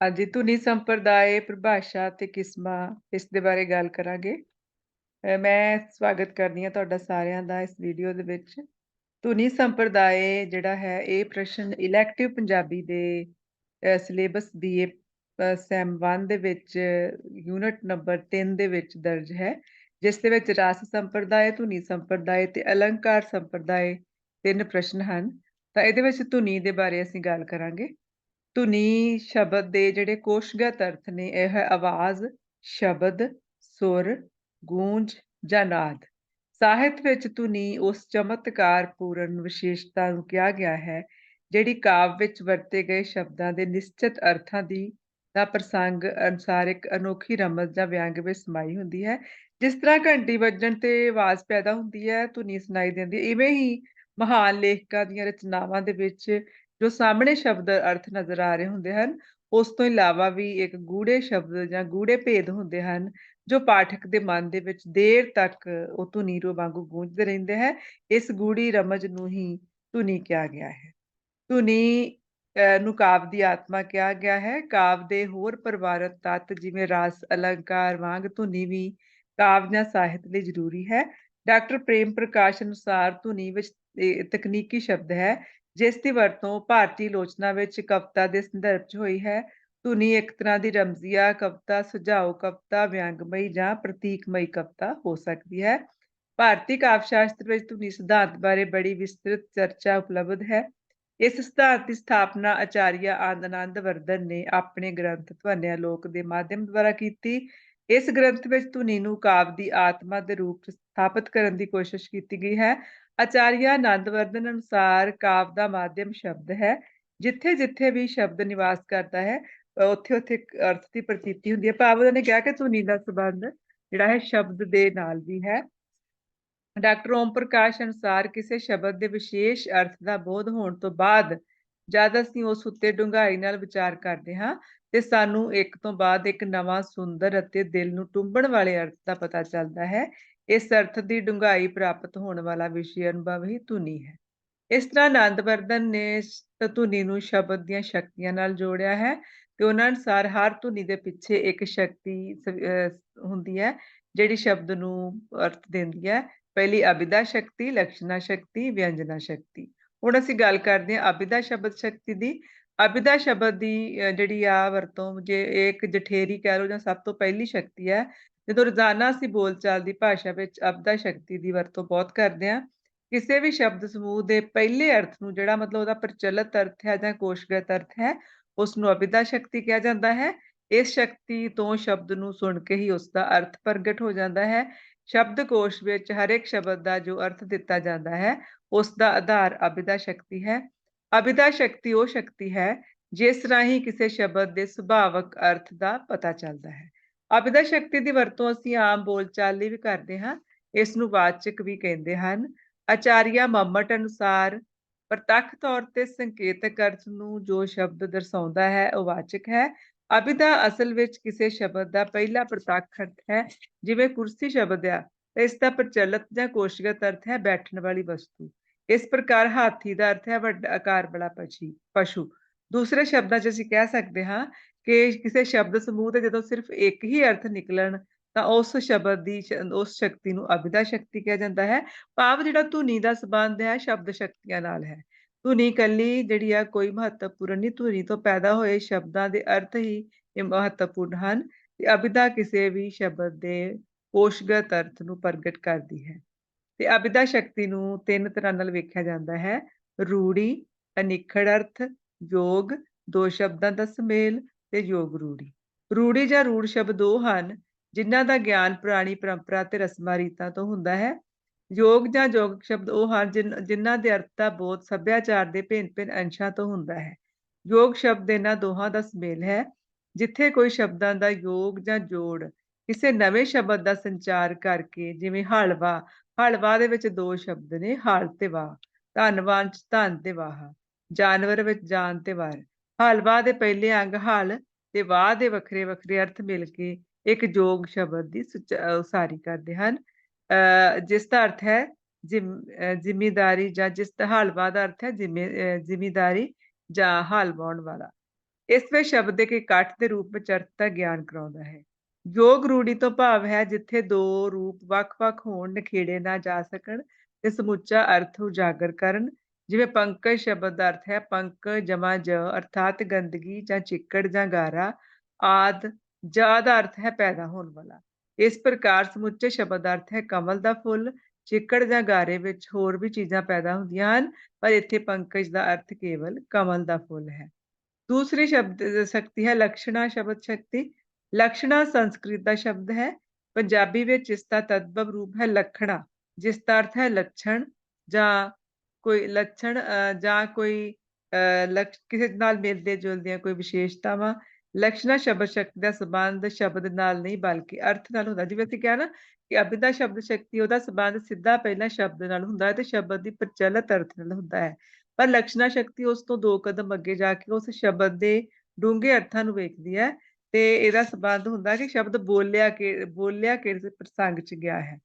ਹਾਂਜੀ, ਧੁਨੀ ਸੰਪਰਦਾਇ, ਪਰਿਭਾਸ਼ਾ ਤੇ ਕਿਸਮਾਂ ਇਸ ਦੇ ਬਾਰੇ ਗੱਲ ਕਰਾਂਗੇ। ਮੈਂ ਸਵਾਗਤ ਕਰਦੀ ਹਾਂ ਤੁਹਾਡਾ ਸਾਰਿਆਂ ਦਾ ਇਸ ਵੀਡੀਓ ਦੇ ਵਿੱਚ। ਧੁਨੀ ਸੰਪਰਦਾਇ ਜਿਹੜਾ ਹੈ ਇਹ ਪ੍ਰਸ਼ਨ ਇਲੈਕਟਿਵ ਪੰਜਾਬੀ ਦੇ ਸਿਲੇਬਸ BA ਸੈਮ 1 ਦੇ ਵਿੱਚ ਯੂਨਿਟ ਨੰਬਰ 3 ਦੇ ਵਿੱਚ ਦਰਜ ਹੈ, ਜਿਸ ਦੇ ਵਿੱਚ ਰਸ ਸੰਪਰਦਾਇ, ਧੁਨੀ ਸੰਪਰਦਾਇ ਤੇ ਅਲੰਕਾਰ ਸੰਪਰਦਾਇ 3 ਪ੍ਰਸ਼ਨ ਹਨ। ਤਾਂ ਇਹਦੇ ਵਿੱਚ ਧੁਨੀ ਦੇ ਬਾਰੇ ਅਸੀਂ ਗੱਲ ਕਰਾਂਗੇ। ਧੁਨੀ ਸ਼ਬਦ ਦੇ ਜਿਹੜੇ ਕੋਸ਼ਗਤ ਅਰਥ ਨੇ ਇਹ ਹੈ ਆਵਾਜ਼, ਸ਼ਬਦ, ਸੁਰ, ਗੂੰਜ ਜਾਂ ਨਾਦ। ਸਾਹਿਤ ਵਿੱਚ ਧੁਨੀ ਉਸ ਚਮਤਕਾਰਪੂਰਨ ਵਿਸ਼ੇਸ਼ਤਾ ਨੂੰ ਕਿਹਾ ਗਿਆ ਹੈ, ਜਿਹੜੀ ਕਾਵਿ ਵਿੱਚ ਵਰਤੇ ਗਏ ਸ਼ਬਦਾਂ ਦੇ ਨਿਸ਼ਚਿਤ ਅਰਥਾਂ ਦਾ ਪ੍ਰਸੰਗ ਅਨੁਸਾਰ ਇੱਕ ਅਨੋਖੀ ਰਮਜ਼ ਜਾਂ ਵਿਅੰਗ ਵਿੱਚ ਸਮਾਈ ਹੁੰਦੀ ਹੈ। ਜਿਸ ਤਰ੍ਹਾਂ ਘੰਟੀ ਵੱਜਣ ਤੇ ਆਵਾਜ਼ ਪੈਦਾ ਹੁੰਦੀ ਹੈ, ਧੁਨੀ ਸੁਣਾਈ ਦਿੰਦੀ ਹੈ, ਇਵੇਂ ਹੀ ਮਹਾਨ ਲੇਖਕਾਂ ਦੀਆਂ ਰਚਨਾਵਾਂ ਦੇ ਵਿੱਚ ਜੋ ਸਾਹਮਣੇ ਸ਼ਬਦ ਅਰਥ ਨਜ਼ਰ ਆ ਰਹੇ ਹੁੰਦੇ ਹਨ, ਉਸ ਤੋਂ ਇਲਾਵਾ ਵੀ ਇੱਕ ਗੂੜੇ ਸ਼ਬਦ ਜਾਂ ਗੂੜੇ ਭੇਦ ਹੁੰਦੇ ਹਨ, ਜੋ ਪਾਠਕ ਦੇ ਮਨ ਦੇ ਵਿੱਚ ਦੇਰ ਤੱਕ ਉਹ ਧੁਨੀ ਵਾਂਗੂ ਗੂੰਜਦੇ ਰਹਿੰਦੇ ਹੈ। ਇਸ ਗੂੜੀ ਰਮਜ ਨੂੰ ਹੀ ਧੁਨੀ ਕਿਹਾ ਗਿਆ ਹੈ। ਧੁਨੀ ਨੂੰ ਕਾਵਿ ਦੀ ਆਤਮਾ ਕਿਹਾ ਗਿਆ ਹੈ। ਕਾਵਿ ਦੇ ਹੋਰ ਪਰਿਵਾਰਕ ਤੱਤ ਜਿਵੇਂ ਰਸ, ਅਲੰਕਾਰ ਵਾਂਗ ਧੁਨੀ ਵੀ ਕਾਵਿ ਜਾਂ ਸਾਹਿਤ ਲਈ ਜ਼ਰੂਰੀ ਹੈ। ਡਾਕਟਰ ਪ੍ਰੇਮ ਪ੍ਰਕਾਸ਼ ਅਨੁਸਾਰ ਧੁਨੀ ਵਿੱਚ ਤਕਨੀਕੀ ਸ਼ਬਦ ਹੈ, ਜਿਸ ਦੀ ਵਰਤੋਂ ਭਾਰਤੀ ਲੋਚਨਾ ਵਿੱਚ ਕਵਿਤਾ ਦੇ ਸੰਦਰਭ 'ਚ ਹੋਈ ਹੈ। ਧੁਨੀ ਇੱਕ ਤਰ੍ਹਾਂ ਦੀ ਰਮਜ਼ੀਆ ਕਵਿਤਾ, ਸੁਝਾਉ ਕਵਿਤਾ, ਵਿਅੰਗਮਈ ਜਾਂ ਪ੍ਰਤੀਕਮਈ ਕਵਿਤਾ ਹੋ ਸਕਦੀ ਹੈ। ਭਾਰਤੀ ਕਾਵਿ ਸ਼ਾਸਤਰ ਵਿੱਚ ਧੁਨੀ ਸਿਧਾਂਤ ਬਾਰੇ ਬੜੀ ਵਿਸਤ੍ਰਿਤ ਚਰਚਾ ਉਪਲਬਧ ਹੈ। ਇਸ ਸਿਧਾਂਤ ਦੀ ਸਥਾਪਨਾ ਆਚਾਰੀਆ ਆਨੰਦ ਵਰਧਨ ਨੇ ਆਪਣੇ ਗ੍ਰੰਥ ਧਵਨਯਾਲੋਕ ਦੇ ਮਾਧਿਅਮ ਦੁਆਰਾ ਕੀਤੀ। ਇਸ ਗ੍ਰੰਥ ਵਿੱਚ ਧੁਨੀ ਨੂੰ ਕਾਵਿ ਦੀ ਆਤਮਾ ਦੇ ਰੂਪ 'ਚ ਸਥਾਪਿਤ ਕਰਨ ਦੀ ਕੋਸ਼ਿਸ਼ ਕੀਤੀ ਗਈ ਹੈ। ਆਚਾਰੀਆ ਆਨੰਦ ਵਰਧਨ ਅਨੁਸਾਰ ਕਾਵਿ ਦਾ ਮਾਧਿਅਮ ਸ਼ਬਦ ਹੈ। ਜਿੱਥੇ ਜਿੱਥੇ ਵੀ ਸ਼ਬਦ ਨਿਵਾਸ ਕਰਦਾ ਹੈ, ਉੱਥੇ ਉੱਥੇ ਇੱਕ ਅਰਥ ਦੀ ਪ੍ਰਤੀਤੀ ਹੁੰਦੀ ਹੈ। ਭਾਵ ਉਹਨਾਂ ਨੇ ਕਿਹਾ ਕਿ ਧੁਨੀ ਦਾ ਸੰਬੰਧ ਜਿਹੜਾ ਹੈ ਸ਼ਬਦ ਦੇ ਨਾਲ ਵੀ ਹੈ। ਡਾਕਟਰ ਓਮ ਪ੍ਰਕਾਸ਼ ਅਨੁਸਾਰ ਕਿਸੇ ਸ਼ਬਦ ਦੇ ਵਿਸ਼ੇਸ਼ ਅਰਥ ਦਾ ਬੋਧ ਹੋਣ ਤੋਂ ਬਾਅਦ ਜਦ ਅਸੀਂ ਉਸ ਉੱਤੇ ਡੂੰਘਾਈ ਨਾਲ ਵਿਚਾਰ ਕਰਦੇ ਹਾਂ ਤੇ ਸਾਨੂੰ ਇੱਕ ਤੋਂ ਬਾਅਦ ਇੱਕ ਨਵਾਂ ਸੁੰਦਰ ਅਤੇ ਦਿਲ ਨੂੰ ਟੁੰਬਣ ਵਾਲੇ ਅਰਥ ਦਾ ਪਤਾ ਚੱਲਦਾ ਹੈ। ਇਸ ਅਰਥ ਦੀ ਡੂੰਘਾਈ ਪ੍ਰਾਪਤ ਹੋਣ ਵਾਲਾ ਵਿਸ਼ੇ ਅਨੁਭਵ ਹੀ ਧੁਨੀ ਹੈ। ਇਸ ਤਰ੍ਹਾਂ ਆਨੰਦ ਵਰਧਨ ਨੇ ਧੁਨੀ ਨੂੰ ਸ਼ਬਦ ਦੀਆਂ ਸ਼ਕਤੀਆਂ ਨਾਲ ਜੋੜਿਆ ਹੈ ਤੇ ਉਹਨਾਂ ਅਨੁਸਾਰ ਹਰ ਧੁਨੀ ਦੇ ਪਿੱਛੇ ਇੱਕ ਸ਼ਕਤੀ ਹੁੰਦੀ ਹੈ, ਜਿਹੜੀ ਸ਼ਬਦ ਨੂੰ ਅਰਥ ਦਿੰਦੀ ਹੈ। ਪਹਿਲੀ ਅਭਿਦਾ ਸ਼ਕਤੀ, ਲਕਸ਼ਣਾ ਸ਼ਕਤੀ, ਵਿਅੰਜਨਾ ਸ਼ਕਤੀ। ਹੁਣ ਅਸੀਂ ਗੱਲ ਕਰਦੇ ਹਾਂ ਅਭਿਦਾ ਸ਼ਬਦ ਸ਼ਕਤੀ ਦੀ। ਅਭਿਦਾ ਸ਼ਬਦ ਦੀ ਜਿਹੜੀ ਆ ਵਰਤੋਂ ਜੇ ਇੱਕ ਜਠੇਰੀ ਕਹਿ ਲਓ ਜਾਂ ਸਭ ਤੋਂ ਪਹਿਲੀ ਸ਼ਕਤੀ ਹੈ। ਜਦੋਂ ਰੋਜ਼ਾਨਾ ਅਸੀਂ ਬੋਲਚਾਲ ਦੀ ਭਾਸ਼ਾ ਵਿੱਚ ਅਭਿਦਾ ਸ਼ਕਤੀ ਦੀ ਵਰਤੋਂ ਬਹੁਤ ਕਰਦੇ ਹਾਂ। ਕਿਸੇ ਵੀ ਸ਼ਬਦ ਸਮੂਹ ਦੇ ਪਹਿਲੇ ਅਰਥ ਨੂੰ ਜਿਹੜਾ ਮਤਲਬ ਉਹਦਾ ਪ੍ਰਚਲਿਤ ਅਰਥ ਹੈ ਜਾਂ ਕੋਸ਼ਗਤ ਅਰਥ ਹੈ, ਉਸ ਨੂੰ ਅਭਿਦਾ ਸ਼ਕਤੀ ਕਿਹਾ ਜਾਂਦਾ ਹੈ। ਇਸ ਸ਼ਕਤੀ ਤੋਂ ਸ਼ਬਦ ਨੂੰ ਸੁਣ ਕੇ ਹੀ ਉਸਦਾ ਅਰਥ ਪ੍ਰਗਟ ਹੋ ਜਾਂਦਾ ਹੈ। ਸ਼ਬਦਕੋਸ਼ ਵਿੱਚ ਹਰ ਇੱਕ ਸ਼ਬਦ ਦਾ ਜੋ ਅਰਥ ਦਿੱਤਾ ਜਾਂਦਾ ਹੈ, ਉਸ ਦਾ ਆਧਾਰ ਅਭਿਦਾ ਸ਼ਕਤੀ ਹੈ। ਅਭਿਦਾ ਸ਼ਕਤੀ ਉਹ ਸ਼ਕਤੀ ਹੈ ਜਿਸ ਰਾਹੀਂ ਕਿਸੇ ਸ਼ਬਦ ਦੇ ਸੁਭਾਵਕ ਅਰਥ ਦਾ ਪਤਾ ਚੱਲਦਾ ਹੈ। ਅਭਿਦਾ ਸ਼ਕਤੀ ਦੀ ਵਰਤੋਂ ਅਸੀਂ ਆਮ ਬੋਲਚਾਲ ਲਈ ਵੀ ਕਰਦੇ ਹਾਂ। ਇਸ ਨੂੰ ਵਾਚਕ ਵੀ ਕਹਿੰਦੇ ਹਨ। ਆਚਾਰੀਆ ਮੰਮਟ ਅਨੁਸਾਰ ਪ੍ਰਤੱਖ ਤੌਰ ਤੇ ਸੰਕੇਤਕ ਅਰਥ ਨੂੰ ਜੋ ਸ਼ਬਦ ਦਰਸਾਉਂਦਾ ਹੈ ਉਹ ਵਾਚਕ ਹੈ। ਅਭਿਦਾ ਅਸਲ ਵਿੱਚ ਕਿਸੇ ਸ਼ਬਦ ਦਾ ਪਹਿਲਾ ਪ੍ਰਤੱਖ ਅਰਥ ਹੈ। ਜਿਵੇਂ ਕੁਰਸੀ ਸ਼ਬਦ ਆ, ਇਸ ਦਾ ਪ੍ਰਚਲਿਤ ਜਾਂ ਕੋਸ਼ਗਤ ਅਰਥ ਹੈ ਬੈਠਣ ਵਾਲੀ ਵਸਤੂ। ਇਸ ਪ੍ਰਕਾਰ ਹਾਥੀ ਦਾ ਅਰਥ ਹੈ ਵੱਡਾ ਆਕਾਰ ਵਾਲਾ ਪਸ਼ੂ। ਦੂਸਰੇ ਸ਼ਬਦਾਂ 'ਚ ਅਸੀਂ ਕਹਿ ਸਕਦੇ ਹਾਂ ਕਿ ਕਿਸੇ ਸ਼ਬਦ ਸਮੂਹ ਦੇ ਜਦੋਂ ਸਿਰਫ ਇੱਕ ਹੀ ਅਰਥ ਨਿਕਲਣ ਤਾਂ ਉਸ ਸ਼ਬਦ ਦੀ ਉਸ ਸ਼ਕਤੀ ਨੂੰ ਅਭਿਦਾ ਸ਼ਕਤੀ ਕਿਹਾ ਜਾਂਦਾ ਹੈ। ਭਾਵ ਜਿਹੜਾ ਧੁਨੀ ਦਾ ਸੰਬੰਧ ਹੈ ਸ਼ਬਦ ਸ਼ਕਤੀਆਂ ਨਾਲ ਹੈ। ਧੁਨੀ ਇਕੱਲੀ ਜਿਹੜੀ ਆ ਕੋਈ ਮਹੱਤਵਪੂਰਨ ਨਹੀਂ, ਧੁਨੀ ਤੋਂ ਪੈਦਾ ਹੋਏ ਸ਼ਬਦਾਂ ਦੇ ਅਰਥ ਹੀ ਮਹੱਤਵਪੂਰਨ ਹਨ ਤੇ ਅਭਿਦਾ ਕਿਸੇ ਵੀ ਸ਼ਬਦ ਦੇ ਕੋਸ਼ਗਤ ਅਰਥ ਨੂੰ ਪ੍ਰਗਟ ਕਰਦੀ ਹੈ। ਤੇ ਅਭਿਦਾ ਸ਼ਕਤੀ ਨੂੰ 3 ਤਰ੍ਹਾਂ ਨਾਲ ਵੇਖਿਆ ਜਾਂਦਾ ਹੈ: ਰੂੜੀ, ਅਨਿੱਖੜ ਅਰਥ, ਯੋਗ, ਦੋ ਸ਼ਬਦਾਂ ਦਾ ਸੁਮੇਲ ਤੇ ਯੋਗ ਰੂੜੀ। ਰੂੜੀ ਜਾਂ ਰੂੜ ਸ਼ਬਦ ਉਹ ਹਨ ਜਿਨ੍ਹਾਂ ਦਾ ਗਿਆਨ ਪੁਰਾਣੀ ਪਰੰਪਰਾ ਤੇ ਰਸਮਾਂ ਰੀਤਾਂ ਤੋਂ ਹੁੰਦਾ ਹੈ। ਯੋਗ ਜਾਂ ਯੋਗਿਕ ਸ਼ਬਦ ਉਹ ਹਨ ਜਿਨ੍ਹਾਂ ਦੇ ਅਰਥ ਦਾ ਬੋਧ ਸੱਭਿਆਚਾਰ ਦੇ ਭਿੰਨ-ਭਿੰਨ ਅੰਸ਼ਾਂ ਤੋਂ ਹੁੰਦਾ ਹੈ। ਯੋਗ ਸ਼ਬਦ ਇਹਨਾਂ ਦੋਹਾਂ ਦਾ ਸੁਮੇਲ ਹੈ। ਜਿੱਥੇ ਕੋਈ ਸ਼ਬਦਾਂ ਦਾ ਯੋਗ ਜਾਂ ਜੋੜ ਕਿਸੇ ਨਵੇਂ ਸ਼ਬਦ ਦਾ ਸੰਚਾਰ ਕਰਕੇ, ਜਿਵੇਂ ਹਲਵਾ, ਹਲਵਾ ਦੇ ਵਿੱਚ 2 ਸ਼ਬਦ ਨੇ ਹਲ ਤੇ ਵਾਹ, ਧੰਨਵਾਨ 'ਚ ਧਨ ਤੇ ਵਾਹ, ਜਾਨਵਰ ਵਿੱਚ ਜਾਨ ਤੇ ਵਰ। ਹਲਵਾ ਦੇ ਪਹਿਲੇ ਅੰਗ ਹਲ ਤੇ ਵਾਹ ਦੇ ਵੱਖਰੇ ਵੱਖਰੇ ਅਰਥ ਮਿਲ ਕੇ ਇੱਕ ਯੋਗ ਸ਼ਬਦ ਦੀ ਉਸਾਰੀ ਕਰਦੇ ਹਨ। ਜਿਸ ਦਾ ਅਰਥ ਹੈ ਜ਼ਿਮੀਦਾਰੀ, ਜਾਂ ਜਿਸ ਦਾ ਹਲਵਾ ਦਾ ਅਰਥ ਹੈ ਜ਼ਿਮੀਦਾਰੀ ਜਾਂ ਹਲ ਵਾਹੁਣ ਵਾਲਾ। ਇਸ ਵਿੱਚ ਸ਼ਬਦ ਦੇ ਇਕੱਠ ਦੇ ਰੂਪ ਵਿੱਚ ਅਰਥ ਦਾ ਗਿਆਨ ਕਰਾਉਂਦਾ ਹੈ। ਯੋਗ ਰੂੜੀ ਤੋਂ ਭਾਵ ਹੈ ਜਿੱਥੇ ਦੋ ਰੂਪ ਵੱਖ-ਵੱਖ ਹੋਣ, ਨਿਖੇੜੇ ਨਾ ਜਾ ਸਕਣ ਤੇ ਸਮੁੱਚਾ ਅਰਥ ਉਜਾਗਰ ਕਰਨ। ਜਿਵੇਂ ਪੰਕਜ ਸ਼ਬਦ ਦਾ ਅਰਥ ਹੈ ਪੰਕਜ ਜਮਾ ਜ ਅਰਥਾਤ ਗੰਦਗੀ ਜਾਂ ਚਿੱਕੜ ਜਾਂ ਗਾਰਾ ਆਦਿ। ਜ ਦਾ ਅਰਥ ਹੈ ਪੈਦਾ ਹੋਣ ਵਾਲਾ। ਇਸ ਪ੍ਰਕਾਰ ਸਮੁੱਚੇ ਸ਼ਬਦ ਦਾ ਅਰਥ ਹੈ ਕਮਲ ਦਾ ਫੁੱਲ। ਚਿੱਕੜ ਜਾਂ ਗਾਰੇ ਵਿੱਚ ਹੋਰ ਵੀ ਚੀਜ਼ਾਂ ਪੈਦਾ ਹੁੰਦੀਆਂ ਹਨ, ਪਰ ਇੱਥੇ ਪੰਕਜ ਦਾ ਅਰਥ ਕੇਵਲ ਕਮਲ ਦਾ ਫੁੱਲ ਹੈ। ਦੂਸਰੀ ਸ਼ਬਦ ਸ਼ਕਤੀ ਹੈ ਲਕਸ਼ਣਾ ਸ਼ਬਦ ਸ਼ਕਤੀ। ਲਕਸ਼ਣਾ ਸੰਸਕ੍ਰਿਤ ਦਾ ਸ਼ਬਦ ਹੈ। ਪੰਜਾਬੀ ਵਿੱਚ ਇਸ ਦਾ ਤਦਭਵ ਰੂਪ ਹੈ ਲਖਣਾ, ਜਿਸ ਦਾ ਅਰਥ ਹੈ ਲੱਛਣ ਜਾਂ ਕੋਈ ਲੱਛਣ ਜਾਂ ਕੋਈ ਕਿਸੇ ਨਾਲ ਮਿਲਦੇ ਜੁਲਦੀਆਂ ਕੋਈ ਵਿਸ਼ੇਸ਼ਤਾਵਾਂ। ਲਕਸ਼ਣਾ ਸ਼ਬਦ ਸ਼ਕਤੀ ਦਾ ਸੰਬੰਧ ਸ਼ਬਦ ਨਾਲ ਨਹੀਂ ਬਲਕਿ ਅਰਥ ਨਾਲ ਹੁੰਦਾ। ਜਿਵੇਂ ਅਸੀਂ ਕਿਹਾ ਨਾ ਕਿ ਅਭਿਦਾ ਸ਼ਬਦ ਸ਼ਕਤੀ ਉਹਦਾ ਸੰਬੰਧ ਸਿੱਧਾ ਪਹਿਲਾਂ ਸ਼ਬਦ ਨਾਲ ਹੁੰਦਾ ਹੈ ਤੇ ਸ਼ਬਦ ਦੀ ਪ੍ਰਚਲਿਤ ਅਰਥ ਨਾਲ ਹੁੰਦਾ ਹੈ। ਪਰ ਲਕਸ਼ਣਾ ਸ਼ਕਤੀ ਉਸ ਤੋਂ 2 ਕਦਮ ਅੱਗੇ ਜਾ ਕੇ ਉਸ ਸ਼ਬਦ ਦੇ ਡੂੰਘੇ ਅਰਥਾਂ ਨੂੰ ਵੇਖਦੀ ਹੈ ਤੇ ਇਹਦਾ ਸੰਬੰਧ ਹੁੰਦਾ ਕਿ ਸ਼ਬਦ ਬੋਲਿਆ ਕਿਸ ਪ੍ਰਸੰਗ 'ਚ ਗਿਆ ਹੈ।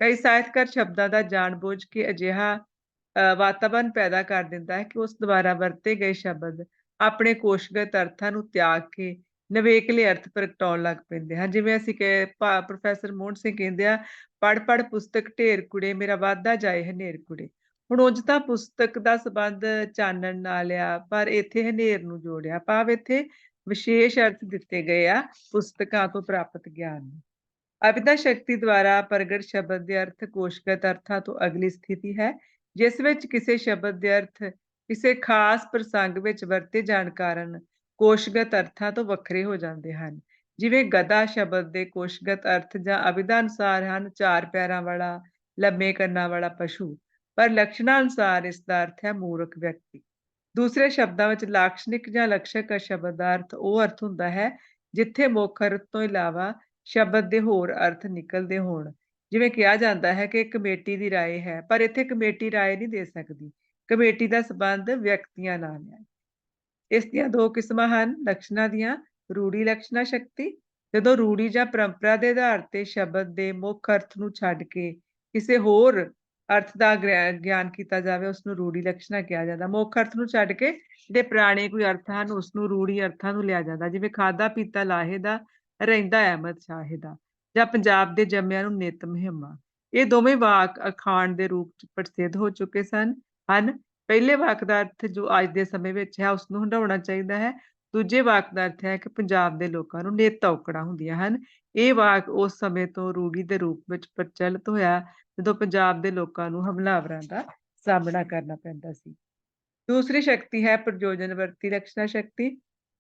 ਕਈ ਸਾਹਿਤਕਾਰ ਸ਼ਬਦਾਂ ਦਾ ਜਾਣਬੁੱਝ ਕੇ ਅਜਿਹਾ ਵਾਤਾਵਰਨ ਪੈਦਾ ਕਰ ਦਿੰਦਾ ਹੈ ਕਿ ਉਸ ਦੁਆਰਾ ਵਰਤੇ ਗਏ ਸ਼ਬਦ ਆਪਣੇ ਕੋਸ਼ਗਤ ਅਰਥਾਂ ਨੂੰ ਤਿਆਗ ਕੇ ਨਵੇਕਲੇ ਅਰਥ ਪ੍ਰਗਟਾਉਣ ਲੱਗ ਪੈਂਦੇ ਹਨ। ਜਿਵੇਂ ਅਸੀਂ ਪ੍ਰੋਫੈਸਰ ਮੋਹਨ ਸਿੰਘ ਕਹਿੰਦੇ ਆ, ਪੜ੍ਹ ਪੜ੍ਹ ਪੁਸਤਕ ਢੇਰ ਕੁੜੇ ਮੇਰਾ ਵਾਧਾ ਜਾਏ ਹਨੇਰ ਕੁੜੇ। ਹੁਣ ਉਂਝ ਤਾਂ ਪੁਸਤਕ ਦਾ ਸੰਬੰਧ ਚਾਨਣ ਨਾਲ ਆ, ਪਰ ਇੱਥੇ ਹਨੇਰ ਨੂੰ ਜੋੜਿਆ, ਭਾਵ ਇੱਥੇ ਵਿਸ਼ੇਸ਼ ਅਰਥ ਦਿੱਤੇ ਗਏ ਆ ਪੁਸਤਕਾਂ ਤੋਂ ਪ੍ਰਾਪਤ ਗਿਆਨ ਨੂੰ। ਅਭਿਦਾ ਸ਼ਕਤੀ ਦੁਆਰਾ ਪ੍ਰਗਟ ਸ਼ਬਦ ਦੇ ਅਰਥ ਕੋਸ਼ਗਤ ਅਰਥਾਂ ਤੋਂ ਅਗਲੀ ਸਥਿਤੀ ਹੈ, ਜਿਸ ਵਿੱਚ ਕਿਸੇ ਸ਼ਬਦ ਦੇ ਅਰਥ ਕਿਸੇ ਖਾਸ ਪ੍ਰਸੰਗ ਵਿੱਚ ਵਰਤੇ ਜਾਣ ਕਾਰਨ ਕੋਸ਼ਗਤ ਅਰਥਾਂ ਤੋਂ ਵੱਖਰੇ ਹੋ ਜਾਂਦੇ ਹਨ। ਜਿਵੇਂ ਗਧਾ ਸ਼ਬਦ ਦੇ ਕੋਸ਼ਗਤ ਅਰਥ ਜਾਂ ਅਭਿਦਾ ਅਨੁਸਾਰ ਹਨ 4 ਪੈਰਾਂ ਵਾਲਾ, ਲੰਮੇ ਕੰਨਾਂ ਵਾਲਾ ਪਸ਼ੂ, ਪਰ ਲੱਛਣਾਂ ਅਨੁਸਾਰ ਇਸ ਦਾ ਅਰਥ ਹੈ ਮੂਰਖ ਵਿਅਕਤੀ। ਦੂਸਰੇ ਸ਼ਬਦਾਂ ਵਿੱਚ ਲਾਕਸ਼ਣਿਕ ਜਾਂ ਲਕਸ਼ਕ ਸ਼ਬਦ ਦਾ ਅਰਥ ਉਹ ਅਰਥ ਹੁੰਦਾ ਹੈ ਜਿੱਥੇ ਮੁੱਖ ਅਰਥ ਤੋਂ ਇਲਾਵਾ ਸ਼ਬਦ ਦੇ ਹੋਰ ਅਰਥ ਨਿਕਲਦੇ ਹੋਣ। ਜਿਵੇਂ ਕਿਹਾ ਜਾਂਦਾ ਹੈ ਕਿ ਕਮੇਟੀ ਦੀ ਰਾਏ ਹੈ, ਪਰ ਇੱਥੇ ਕਮੇਟੀ ਰਾਏ ਨਹੀਂ ਦੇ ਸਕਦੀ। ਕਮੇਟੀ ਦਾ ਸੰਬੰਧ ਵਿਅਕਤੀਆਂ ਨਾਲ ਹੈ। ਇਸ ਦੀਆਂ 2 ਕਿਸਮਾਂ ਹਨ ਲੱਛਣਾਂ ਦੀਆਂ। ਰੂੜੀ ਲੱਛਣਾ ਸ਼ਕਤੀ, ਜਦੋਂ ਰੂੜੀ ਜਾਂ ਪਰੰਪਰਾ ਦੇ ਆਧਾਰ ਤੇ ਸ਼ਬਦ ਦੇ ਮੁੱਖ ਅਰਥ ਨੂੰ ਛੱਡ ਕੇ ਕਿਸੇ ਹੋਰ ਅਰਥ ਦਾ ਗਿਆਨ ਕੀਤਾ ਜਾਵੇ ਉਸਨੂੰ ਰੂੜੀ ਲੱਛਣਾ ਕਿਹਾ ਜਾਂਦਾ। ਮੁੱਖ ਅਰਥ ਨੂੰ ਛੱਡ ਕੇ ਜਿਹੜੇ ਪੁਰਾਣੇ ਕੋਈ ਅਰਥ ਹਨ ਉਸਨੂੰ ਰੂੜੀ ਅਰਥਾਂ ਨੂੰ ਲਿਆ ਜਾਂਦਾ। ਜਿਵੇਂ ਖਾਧਾ ਪੀਤਾ ਲਾਹੇ ਦਾ, ਰਹਿੰਦਾ ਅਹਿਮਦ ਸ਼ਾਹੇ ਦਾ, ਜਾਂ ਪੰਜਾਬ ਦੇ ਜੰਮਿਆਂ ਨੂੰ ਨਿੱਤ ਮੁਹਿੰਮਾਂ। ਇਹ ਦੋਵੇਂ ਵਾਕ ਅਖਾਣ ਦੇ ਰੂਪ 'ਚ ਪ੍ਰਸਿੱਧ ਹੋ ਚੁੱਕੇ ਹਨ। ਪਹਿਲੇ ਵਾਕ ਦਾ ਅਰਥ ਜੋ ਅੱਜ ਦੇ ਸਮੇਂ ਵਿੱਚ ਹੈ ਉਸਨੂੰ ਹੰਢਾਉਣਾ ਚਾਹੀਦਾ ਹੈ। ਦੂਜੇ ਵਾਕ ਦਾ ਅਰਥ ਹੈ ਕਿ ਪੰਜਾਬ ਦੇ ਲੋਕਾਂ ਨੂੰ ਨਿੱਤ ਔਕੜਾਂ ਹੁੰਦੀਆਂ ਹਨ। ਇਹ ਵਾਕ ਉਸ ਸਮੇਂ ਤੋਂ ਰੂੜੀ ਦੇ ਰੂਪ ਵਿੱਚ ਪ੍ਰਚਲਿਤ ਹੋਇਆ ਜਦੋਂ ਪੰਜਾਬ ਦੇ ਲੋਕਾਂ ਨੂੰ ਹਮਲਾਵਰਾਂ ਦਾ ਸਾਹਮਣਾ ਕਰਨਾ ਪੈਂਦਾ ਸੀ। ਦੂਸਰੀ ਸ਼ਕਤੀ ਹੈ ਪ੍ਰਯੋਜਨ ਵਰਤੀ ਲੱਛਣਾ ਸ਼ਕਤੀ।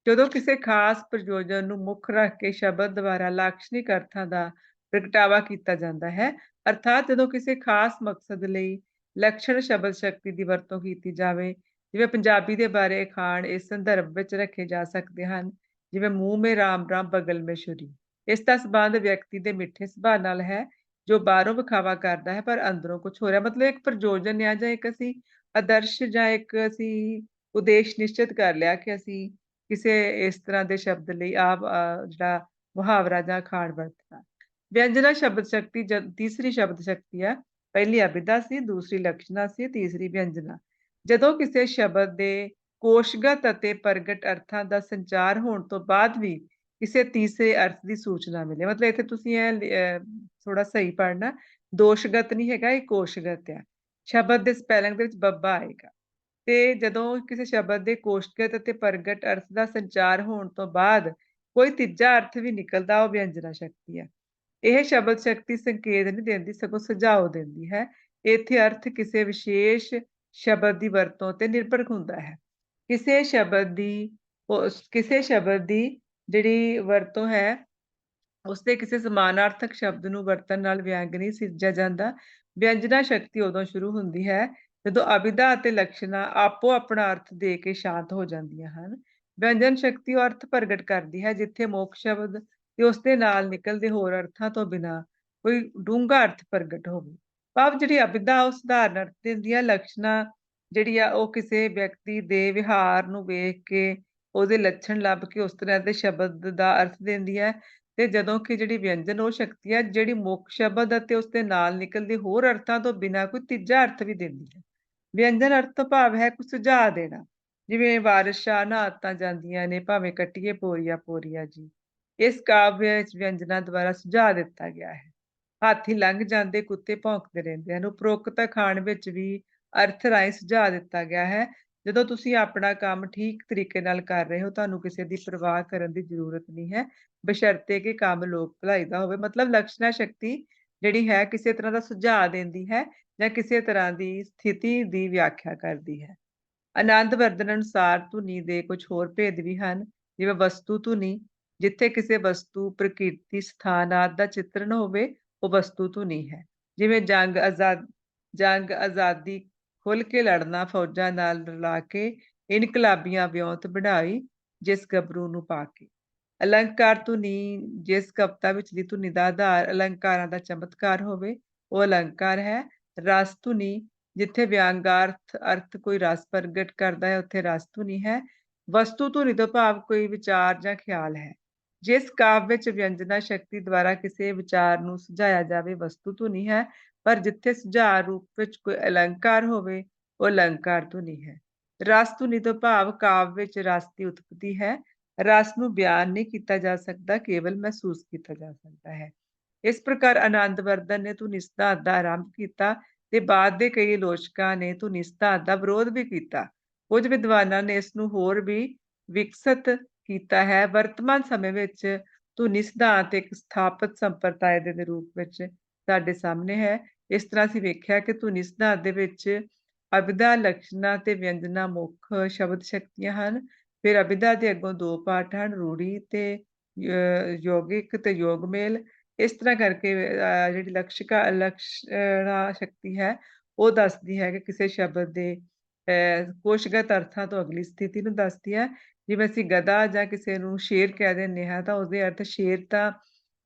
ਜਦੋਂ ਕਿਸੇ ਖਾਸ ਪ੍ਰਯੋਜਨ ਨੂੰ ਮੁੱਖ ਰੱਖ ਕੇ ਸ਼ਬਦ ਦੁਆਰਾ ਲਾਕਸ਼ਣਿਕ ਅਰਥਾਂ ਦਾ ਪ੍ਰਗਟਾਵਾ ਕੀਤਾ ਜਾਂਦਾ ਹੈ, ਅਰਥਾਤ ਜਦੋਂ ਕਿਸੇ ਖਾਸ ਮਕਸਦ ਲਈ ਲੱਛਣ ਸ਼ਬਦ ਸ਼ਕਤੀ ਦੀ ਵਰਤੋਂ ਕੀਤੀ ਜਾਵੇ। ਜਿਵੇਂ ਪੰਜਾਬੀ ਦੇ ਬਾਰੇ ਅਖਾਣ ਇਸ ਸੰਦਰਭ ਵਿੱਚ ਰੱਖੇ ਜਾ ਸਕਦੇ ਹਨ, ਜਿਵੇਂ ਮੂੰਹ ਮੇ ਰਾਮ ਰਾਮ ਬਗਲ ਮੇ ਛੁਰੀ। ਇਸ ਦਾ ਸੰਬੰਧ ਵਿਅਕਤੀ ਦੇ ਮਿੱਠੇ ਸੁਭਾਅ ਨਾਲ ਹੈ ਜੋ ਬਾਹਰੋਂ ਵਿਖਾਵਾ ਕਰਦਾ ਹੈ ਪਰ ਅੰਦਰੋਂ ਕੁਛ ਹੋ ਰਿਹਾ। ਮਤਲਬ ਇੱਕ ਪ੍ਰਯੋਜਨ ਆ ਜਾਂ ਇੱਕ ਅਸੀਂ ਆਦਰਸ਼ ਜਾਂ ਇੱਕ ਅਸੀਂ ਉਦੇਸ਼ ਨਿਸ਼ਚਿਤ ਕਰ ਲਿਆ ਕਿ ਅਸੀਂ ਕਿਸੇ ਇਸ ਤਰ੍ਹਾਂ ਦੇ ਸ਼ਬਦ ਲਈ ਜਿਹੜਾ ਮੁਹਾਵਰਾ ਜਾਂ ਅਖਾਣ ਵਰਤਣਾ। ਵਿਅੰਜਨਾ ਸ਼ਬਦ ਸ਼ਕਤੀ ਤੀਸਰੀ ਸ਼ਬਦ ਸ਼ਕਤੀ ਆ। ਪਹਿਲੀ ਅਭਿਦਾ ਸੀ, ਦੂਸਰੀ ਲੱਛਣਾ ਸੀ, ਤੀਸਰੀ ਵਿਅੰਜਨਾ। ਜਦੋਂ ਕਿਸੇ ਸ਼ਬਦ ਦੇ ਕੋਸ਼ਗਤ ਅਤੇ ਪ੍ਰਗਟ ਅਰਥਾਂ ਦਾ ਸੰਚਾਰ ਹੋਣ ਤੋਂ ਬਾਅਦ ਵੀ ਕਿਸੇ ਤੀਸਰੇ ਅਰਥ ਦੀ ਸੂਚਨਾ ਮਿਲੇ। ਮਤਲਬ ਇੱਥੇ ਤੁਸੀਂ ਥੋੜਾ ਸਹੀ ਪੜ੍ਹਨਾ, ਦੋਸ਼ਗਤ ਨਹੀਂ ਹੈਗਾ, ਇਹ ਕੋਸ਼ਗਤ ਆ। ਸ਼ਬਦ ਦੇ ਸਪੈਲਿੰਗ ਦੇ ਵਿੱਚ ਬੱਬਾ ਆਏਗਾ ਤੇ ਜਦੋਂ ਕਿਸੇ ਸ਼ਬਦ ਦੇ ਕੋਸ਼ਗਤ ਅਤੇ ਪ੍ਰਗਟ ਅਰਥ ਦਾ ਸੰਚਾਰ ਹੋਣ ਤੋਂ ਬਾਅਦ ਕੋਈ ਤੀਜਾ ਅਰਥ ਵੀ ਨਿਕਲਦਾ, ਉਹ ਵਿਅੰਜਨਾ ਸ਼ਕਤੀ ਆ। ਇਹ ਸ਼ਬਦ ਸ਼ਕਤੀ ਸੰਕੇਤ ਨਹੀਂ ਦਿੰਦੀ, ਸਗੋਂ ਸੁਝਾਅ ਦਿੰਦੀ ਹੈ। ਇੱਥੇ ਅਰਥ ਕਿਸੇ ਵਿਸ਼ੇਸ਼ ਸ਼ਬਦ ਦੀ ਵਰਤੋਂ ਤੇ ਨਿਰਭਰ ਹੁੰਦਾ ਹੈ। ਕਿਸੇ ਸ਼ਬਦ ਦੀ ਜਿਹੜੀ ਵਰਤੋਂ ਹੈ ਉਸਦੇ ਕਿਸੇ ਸਮਾਨਾਰਥਕ ਸ਼ਬਦ ਨੂੰ ਵਰਤਣ ਨਾਲ ਵਿਅੰਗ ਨਹੀਂ ਸਿਰਜਿਆ ਜਾਂਦਾ। ਵਿਅੰਜਨਾ ਸ਼ਕਤੀ ਉਦੋਂ ਸ਼ੁਰੂ ਹੁੰਦੀ ਹੈ ਜਦੋਂ ਅਭਿਦਾ ਅਤੇ ਲੱਛਣਾ ਆਪੋ ਆਪਣਾ ਅਰਥ ਦੇ ਕੇ ਸ਼ਾਂਤ ਹੋ ਜਾਂਦੀਆਂ ਹਨ। ਵਿਅੰਜਨ ਸ਼ਕਤੀ ਉਹ ਅਰਥ ਪ੍ਰਗਟ ਕਰਦੀ ਹੈ ਜਿੱਥੇ ਮੁੱਖ ਸ਼ਬਦ ਤੇ ਉਸਦੇ ਨਾਲ ਨਿਕਲਦੇ ਹੋਰ ਅਰਥਾਂ ਤੋਂ ਬਿਨਾਂ ਕੋਈ ਡੂੰਘਾ ਅਰਥ ਪ੍ਰਗਟ ਹੋਵੇ। ਭਾਵ ਜਿਹੜੀ ਅਭਿਦਾ ਉਹ ਸਧਾਰਨ ਅਰਥ ਦਿੰਦੀ ਹੈ, ਲੱਛਣਾ ਜਿਹੜੀ ਆ ਉਹ ਕਿਸੇ ਵਿਅਕਤੀ ਦੇ ਵਿਹਾਰ ਨੂੰ ਵੇਖ ਕੇ ਉਹਦੇ ਲੱਛਣ ਲੱਭ ਕੇ ਉਸ ਤਰ੍ਹਾਂ ਦੇ ਸ਼ਬਦ ਦਾ ਅਰਥ ਦਿੰਦੀ ਹੈ। ਤੇ ਜਦੋਂ ਕਿ ਜਿਹੜੀ ਵਿਅੰਜਨ ਉਹ ਸ਼ਕਤੀ ਹੈ ਜਿਹੜੀ ਮੁੱਖ ਸ਼ਬਦ ਅਤੇ ਉਸਦੇ ਨਾਲ ਨਿਕਲਦੇ ਹੋਰ ਅਰਥਾਂ ਤੋਂ ਬਿਨਾਂ ਕੋਈ ਤੀਜਾ ਅਰਥ ਵੀ ਦਿੰਦੀ ਹੈ। ਵਿਅੰਜਨ ਅਰਥ ਤੋਂ ਭਾਵ ਹੈ ਕੋਈ ਸੁਝਾਅ ਦੇਣਾ, ਜਿਵੇਂ ਵਾਰਿਸ਼ਾਂ ਨਹਾਤਾਂ ਜਾਂਦੀਆਂ ਨੇ ਭਾਵੇਂ ਕੱਟੀਏ ਪੋਰੀਆਂ ਜੀ। ਇਸ ਕਾਵਿ ਵਿੱਚ ਵਿਅੰਜਨਾਂ ਦੁਆਰਾ ਸੁਝਾਅ ਦਿੱਤਾ ਗਿਆ ਹੈ। ਹਾਥੀ ਲੰਘ ਜਾਂਦੇ ਕੁੱਤੇ ਭੌਂਕਦੇ ਰਹਿੰਦੇ ਹਨ। ਉਪਰੋਕਤ ਅਖਾਣ ਵਿੱਚ ਵੀ ਅਰਥ ਰਾਹੀਂ ਸੁਝਾਅ ਦਿੱਤਾ ਗਿਆ ਹੈ। ਜਦੋਂ ਤੁਸੀਂ ਆਪਣਾ ਕੰਮ ਠੀਕ ਤਰੀਕੇ ਨਾਲ ਕਰ ਰਹੇ ਹੋ, ਤੁਹਾਨੂੰ ਕਿਸੇ ਦੀ ਪਰਵਾਹ ਕਰਨ ਦੀ ਜ਼ਰੂਰਤ ਨਹੀਂ ਹੈ, ਬਸ਼ਰਤੇ ਕਿ ਕੰਮ ਲੋਕ ਭਲਾਈ ਦਾ ਹੋਵੇ। ਮਤਲਬ ਲਕਸ਼ਣਾ ਸ਼ਕਤੀ ਜਿਹੜੀ ਹੈ ਕਿਸੇ ਤਰ੍ਹਾਂ ਦਾ ਸੁਝਾਅ ਦਿੰਦੀ ਹੈ ਜਾਂ ਕਿਸੇ ਤਰ੍ਹਾਂ ਦੀ ਸਥਿਤੀ ਦੀ ਵਿਆਖਿਆ ਕਰਦੀ ਹੈ। ਆਨੰਦ ਵਰਧਨ ਅਨੁਸਾਰ ਧੁਨੀ ਦੇ ਕੁਝ ਹੋਰ ਭੇਦ ਵੀ ਹਨ, ਜਿਵੇਂ ਵਸਤੂ ਧੁਨੀ, ਜਿੱਥੇ ਕਿਸੇ ਵਸਤੂ, ਪ੍ਰਕਿਰਤੀ, ਸਥਾਨ ਆਦਿ ਦਾ ਚਿੱਤਰਣ ਹੋਵੇ, ਉਹ ਵਸਤੂ ਧੁਨੀ ਹੈ। ਜਿਵੇਂ ਜੰਗ ਆਜ਼ਾਦੀ, ਖੁੱਲ੍ਹ ਕੇ ਲੜਨਾ, ਫੌਜਾਂ ਨਾਲ ਰਲਾ ਕੇ, ਇਨਕਲਾਬੀਆਂ ਵਿਉਂਤ ਬਣਾਈ, ਜਿਸ ਗੱਭਰੂ ਨੂੰ ਪਾ ਕੇ। ਅਲੰਕਾਰ ਧੁਨੀ, ਜਿਸ ਕਵਿਤਾ ਵਿਚਲੀ ਧੁਨੀ ਦਾ ਆਧਾਰ ਅਲੰਕਾਰਾਂ ਦਾ ਚਮਤਕਾਰ ਹੋਵੇ, ਉਹ ਅਲੰਕਾਰ ਹੈ। ਰਸ ਧੁਨੀ, ਜਿੱਥੇ ਵਿਅੰਗਾਰਥ ਅਰਥ ਕੋਈ ਰਸ ਪ੍ਰਗਟ ਕਰਦਾ ਹੈ, ਉੱਥੇ ਰਸ ਧੁਨੀ ਹੈ। ਵਸਤੂ ਧੁਨੀ ਤੋਂ ਭਾਵ ਕੋਈ ਵਿਚਾਰ ਜਾਂ ਖਿਆਲ ਹੈ। ਜਿਸ ਕਾਵਿ ਵਿੱਚ ਵਿਅੰਜਨਾ ਸ਼ਕਤੀ ਦੁਆਰਾ ਕਿਸੇ ਵਿਚਾਰ ਨੂੰ ਸੁਝਾਇਆ ਜਾਵੇ, ਵਸਤੂ ਧੁਨੀ ਹੈ, ਪਰ ਜਿੱਥੇ ਸੁਝਾਅ ਰੂਪ ਵਿੱਚ ਕੋਈ ਅਲੰਕਾਰ ਹੋਵੇ, ਉਹ ਅਲੰਕਾਰ ਧੁਨੀ ਹੈ। ਰਸ ਧੁਨੀ ਤੋਂ ਭਾਵ ਕਾਵਿ ਵਿੱਚ ਰਸ ਦੀ ਉਤਪਤੀ ਹੈ। ਰਸ ਨੂੰ ਬਿਆਨ ਨਹੀਂ ਕੀਤਾ ਜਾ ਸਕਦਾ, ਕੇਵਲ ਮਹਿਸੂਸ ਕੀਤਾ ਜਾ ਸਕਦਾ ਹੈ। ਇਸ ਪ੍ਰਕਾਰ ਆਨੰਦ ਵਰਧਨ ਨੇ ਧੁਨੀ ਸਿਧਾਂਤ ਦਾ ਆਰੰਭ ਕੀਤਾ ਤੇ ਬਾਅਦ ਦੇ ਕਈ ਆਲੋਚਕਾਂ ਨੇ ਧੁਨੀ ਸਿਧਾਂਤ ਦਾ ਵਿਰੋਧ ਵੀ ਕੀਤਾ। ਕੁਝ ਵਿਦਵਾਨਾਂ ਨੇ ਇਸ ਨੂੰ ਹੋਰ ਵੀ ਵਿਕਸਿਤ ਕੀਤਾ ਹੈ। ਵਰਤਮਾਨ ਸਮੇਂ ਵਿੱਚ ਧੁਨੀ ਸਿਧਾਂਤ ਇੱਕ ਸਥਾਪਿਤ ਸੰਪਰਦਾਇ ਦੇ ਰੂਪ ਵਿੱਚ ਸਾਡੇ ਸਾਹਮਣੇ ਹੈ। ਇਸ ਤਰ੍ਹਾਂ ਅਸੀਂ ਵੇਖਿਆ ਕਿ ਧੁਨੀ ਸਿਧਾਂਤ ਦੇ ਵਿੱਚ ਅਭਿਧਾ, ਲਕਸ਼ਣਾ ਤੇ ਵਿਅੰਜਨਾ ਮੁੱਖ ਸ਼ਬਦ ਸ਼ਕਤੀਆਂ ਹਨ। ਫਿਰ ਅਭਿਧਾ ਦੇ ਅੱਗੋਂ ਦੋ ਪਾਰਟ ਹਨ, ਰੂੜੀ ਤੇ ਯੋਗਿਕ ਤੇ ਯੋਗਮੇਲ। ਇਸ ਤਰ੍ਹਾਂ ਕਰਕੇ ਜਿਹੜੀ ਲਕਸ਼ਣਾ ਸ਼ਕਤੀ ਹੈ, ਉਹ ਦੱਸਦੀ ਹੈ ਕਿ ਕਿਸੇ ਸ਼ਬਦ ਦੇ ਕੋਸ਼ਗਤ ਅਰਥਾਂ ਤੋਂ ਅਗਲੀ ਸਥਿਤੀ ਨੂੰ ਦੱਸਦੀ ਹੈ। ਜਿਵੇਂ ਅਸੀਂ ਗਧਾ ਜਾਂ ਕਿਸੇ ਨੂੰ ਸ਼ੇਰ ਕਹਿ ਦਿੰਦੇ ਹਾਂ, ਤਾਂ ਉਸਦੇ ਅਰਥ ਸ਼ੇਰ ਤਾਂ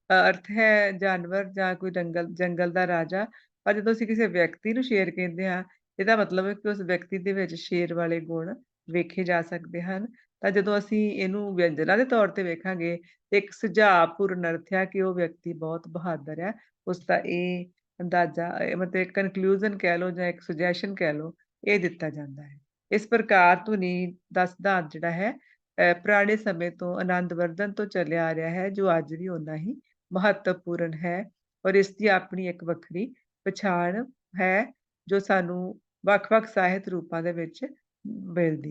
ਅਰਥ ਹੈ ਜਾਨਵਰ ਜਾਂ ਕੋਈ ਜੰਗਲ ਦਾ ਰਾਜਾ, ਪਰ ਜਦੋਂ ਅਸੀਂ ਕਿਸੇ ਵਿਅਕਤੀ ਨੂੰ ਸ਼ੇਰ ਕਹਿੰਦੇ ਹਾਂ, ਇਹਦਾ ਮਤਲਬ ਹੈ ਕਿ ਉਸ ਵਿਅਕਤੀ ਦੇ ਵਿੱਚ ਸ਼ੇਰ ਵਾਲੇ ਗੁਣ ਵੇਖੇ ਜਾ ਸਕਦੇ ਹਨ। ਤਾਂ ਜਦੋਂ ਅਸੀਂ ਇਹਨੂੰ ਵਿਅੰਜਨਾਂ ਦੇ ਤੌਰ ਤੇ ਵੇਖਾਂਗੇ, ਇੱਕ ਸੁਝਾਅਪੂਰਨ ਅਰਥ ਹੈ ਕਿ ਉਹ ਵਿਅਕਤੀ ਬਹੁਤ ਬਹਾਦਰ ਹੈ। ਉਸਦਾ ਇਹ ਅੰਦਾਜ਼ਾ ਮਤਲਬ ਇੱਕ ਕਨਕਲੂਜਨ ਕਹਿ ਲਓ ਜਾਂ ਇੱਕ ਸੁਜੈਸ਼ਨ ਕਹਿ ਲਓ, ਇਹ ਦਿੱਤਾ ਜਾਂਦਾ ਹੈ। ਇਸ ਪ੍ਰਕਾਰ ਧੁਨੀ ਦਾ ਸਿਧਾਂਤ ਜਿਹੜਾ ਹੈ ਪੁਰਾਣੇ ਸਮੇਂ ਤੋਂ ਆਨੰਦ ਵਰਧਨ ਤੋਂ ਚੱਲਿਆ ਆ ਰਿਹਾ ਹੈ, ਜੋ ਅੱਜ ਵੀ ਓਨਾ ਹੀ ਮਹੱਤਵਪੂਰਨ ਹੈ ਔਰ ਇਸ ਦੀ ਆਪਣੀ ਇੱਕ ਵੱਖਰੀ ਪਛਾਣ ਹੈ, ਜੋ ਸਾਨੂੰ ਵੱਖ-ਵੱਖ ਸਾਹਿਤ ਰੂਪਾਂ ਦੇ ਵਿੱਚ ਮਿਲਦੀ ਹੈ।